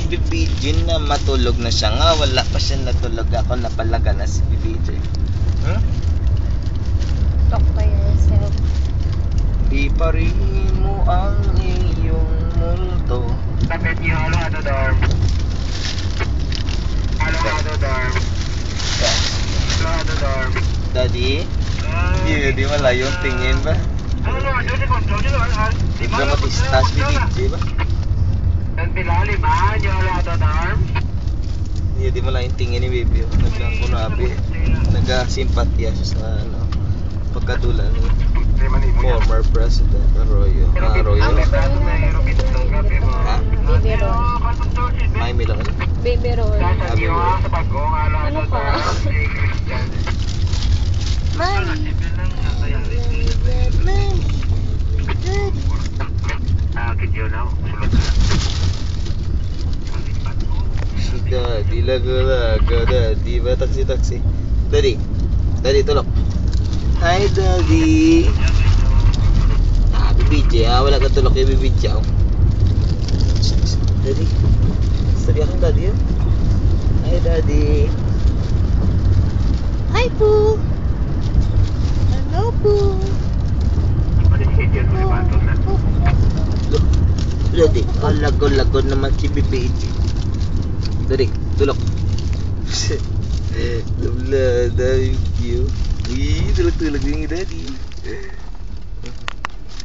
Bibijin na matulog na siya nga. Wala pa siya natulog. Ako napalaga na si Bibijin. Talk to yourself. Di pa rin mo ang iyong multo. Tapit niyo, halo dorm. Halo dorm. Halo dorm. Daddy? Di wala yung tingin ba? Dramatistas ni DJ ba? Dan pilali ba? Niyo halo dorm. Di mo lang yung tingin ni Baby. Nagkakunabi. Nagkasimpatya siya sa pagkatula ni former President Arroyo. Baby roll. May Milon. Baby roll. Ano pa? Daddy, laga-laga, Daddy. Ba taksi-taksi? Daddy, tulok. Hi, Daddy. Bibidya, wala ka tulok kay Bibidya. Daddy. Sabi akong Daddy yun. Hi, Daddy. Hi, Poo. Hello, Poo. Daddy, lago-lago naman si Bibidya. Daddy, tulok. Thank you. Ih, tulog-tulog yung Daddy.